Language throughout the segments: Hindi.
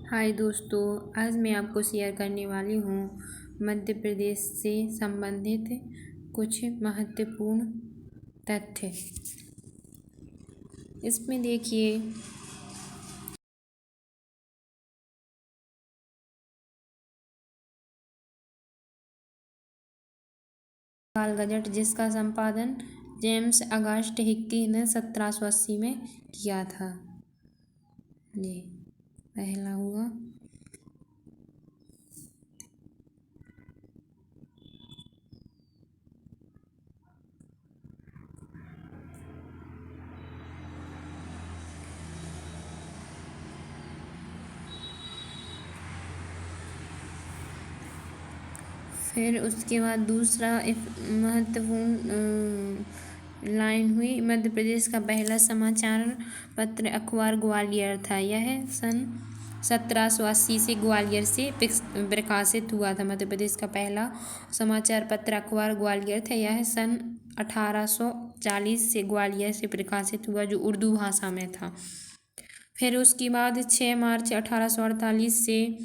हाय दोस्तों, आज मैं आपको शेयर करने वाली हूँ मध्य प्रदेश से संबंधित कुछ महत्वपूर्ण तथ्य। इसमें देखिए, काल गजट जिसका संपादन जेम्स अगस्ट हिक्की ने 1780 में किया था। ये पहला हुआ। फिर उसके बाद दूसरा एक महत्वपूर्ण लाइन हुई, मध्य प्रदेश का पहला समाचार पत्र अखबार ग्वालियर था। यह सन 1780 से ग्वालियर से प्रकाशित हुआ था। मध्य प्रदेश का पहला समाचार पत्र अखबार ग्वालियर था। यह सन 1840 से ग्वालियर से प्रकाशित हुआ, जो उर्दू भाषा में था। फिर उसके बाद 6 मार्च 1848 से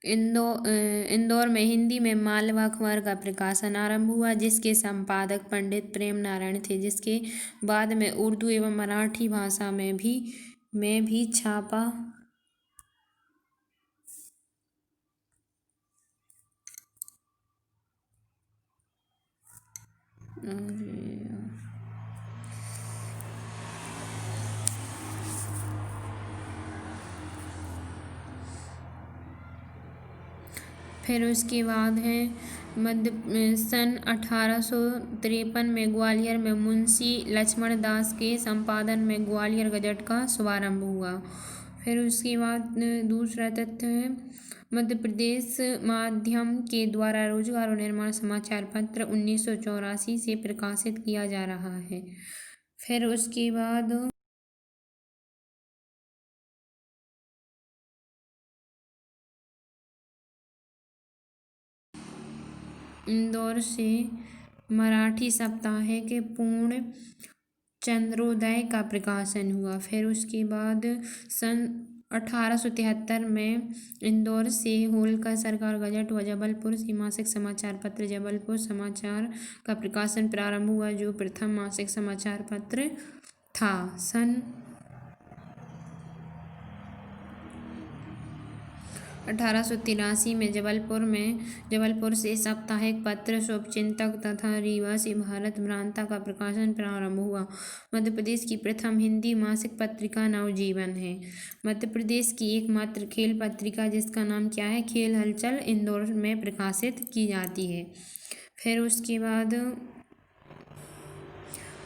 इंदौर में हिंदी में मालवा अखबार का प्रकाशन आरंभ हुआ, जिसके संपादक पंडित प्रेम नारायण थे, जिसके बाद में उर्दू एवं मराठी भाषा में भी छापा। फिर उसके बाद है सन 1853 में ग्वालियर में मुंशी लक्ष्मण दास के संपादन में ग्वालियर गजट का शुभारंभ हुआ। फिर उसके बाद दूसरा तथ्य है, मध्य प्रदेश माध्यम के द्वारा रोजगार और निर्माण समाचार पत्र 1984 से प्रकाशित किया जा रहा है। फिर उसके बाद इंदौर से मराठी साप्ताहिक पूर्ण चंद्रोदय का प्रकाशन हुआ। फिर उसके बाद सन 1873 में इंदौर से होलकर सरकार गजट व जबलपुर से मासिक समाचार पत्र जबलपुर समाचार का प्रकाशन प्रारंभ हुआ, जो प्रथम मासिक समाचार पत्र था। सन 1883 में जबलपुर से साप्ताहिक पत्र शुभचिंतक तथा रीवा से भारत भ्रांता का प्रकाशन प्रारंभ हुआ। मध्य प्रदेश की प्रथम हिंदी मासिक पत्रिका नवजीवन है। मध्य प्रदेश की एकमात्र खेल पत्रिका, जिसका नाम क्या है, खेल हलचल, इंदौर में प्रकाशित की जाती है। फिर उसके बाद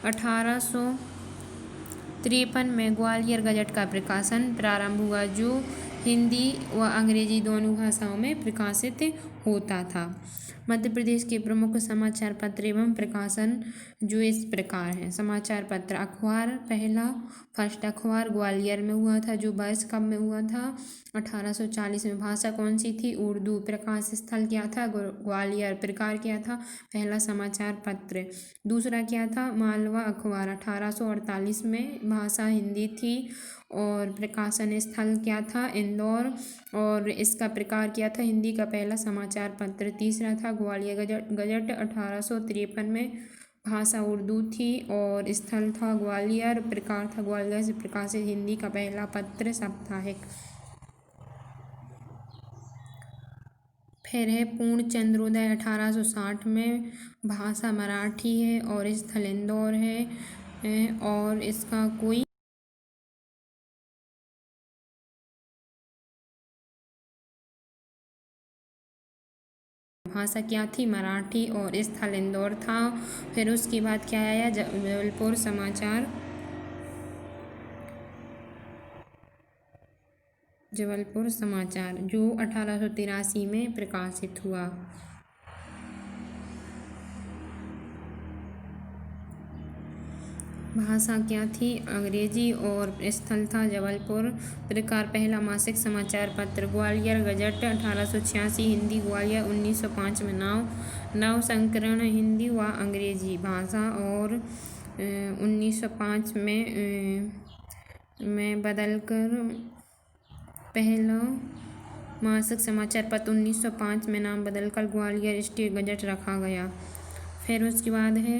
1853 में ग्वालियर गजट का प्रकाशन प्रारंभ हुआ, जो हिंदी व अंग्रेजी दोनों भाषाओं में प्रकाशित होता था। मध्य प्रदेश के प्रमुख समाचार पत्र एवं प्रकाशन जो इस प्रकार हैं। समाचार पत्र अखबार फर्स्ट अखबार ग्वालियर में हुआ था, जो वर्ष कब में हुआ था, 1840 में। भाषा कौन सी थी, उर्दू। प्रकाश स्थल क्या था, ग्वालियर। प्रकार क्या था, पहला समाचार पत्र। दूसरा क्या था, मालवा अखबार, 1848 में। भाषा हिंदी थी और प्रकाशन स्थल क्या था, इंदौर, और इसका प्रकार क्या था, हिंदी का पहला समाचार पत्र। तीसरा था ग्वालियर गजट 1853 में। भाषा उर्दू थी और स्थल था ग्वालियर। प्रकार था ग्वालियर से प्रकाशित हिंदी का पहला पत्र साप्ताहिक। फिर है पूर्ण चंद्रोदय 1860 में। भाषा मराठी है और स्थल इंदौर है और इसका कोई भाषा क्या थी, मराठी, और स्थल इंदौर था। फिर उसके बाद क्या आया, जबलपुर समाचार, जो 1883 में प्रकाशित हुआ। भाषा क्या थी, अंग्रेजी, और स्थल था जबलपुर। प्रकार पहला मासिक समाचार पत्र ग्वालियर गजट 1886, हिंदी ग्वालियर। 1905 में नव संस्करण हिंदी व अंग्रेजी भाषा, और 1905 में में बदलकर पहला मासिक समाचार पत्र 1905 में नाम बदलकर ग्वालियर स्टेट गजट रखा गया। फिर उसके बाद है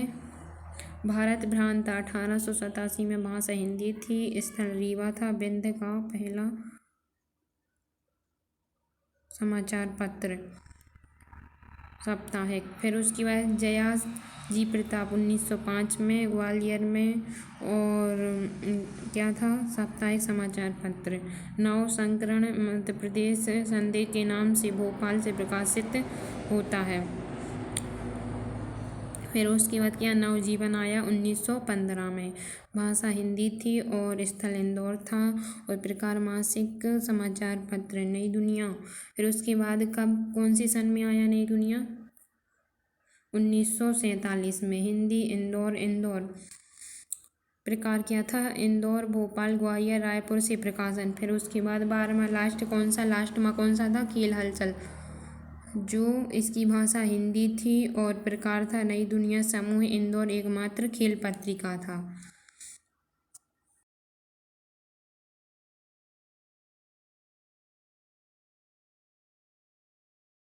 भारत भ्रांत 1887 में भाषा हिंदी थी, स्थल रीवा था, विंध्य का पहला समाचार पत्र साप्ताहिक। फिर उसके बाद जया जी प्रताप 1905 में ग्वालियर में, और क्या था, साप्ताहिक समाचार पत्र। नव संस्करण मध्य प्रदेश संदेश के नाम से भोपाल से प्रकाशित होता है। फिर उसके बाद क्या, नवजीवन आया 1915 में, भाषा हिंदी थी और स्थल इंदौर था, और प्रकार मासिक समाचार पत्र नई दुनिया। फिर उसके बाद कब, कौन सी सन में आया नई दुनिया, 1947 में, हिंदी इंदौर प्रकार क्या था, इंदौर, भोपाल, ग्वालियर, रायपुर से प्रकाशन। फिर उसके बाद 12वां लास्ट कौन सा था, खेल हलचल, जो इसकी भाषा हिंदी थी और प्रकार था नई दुनिया, समूह इंदौर एकमात्र खेल पत्रिका था।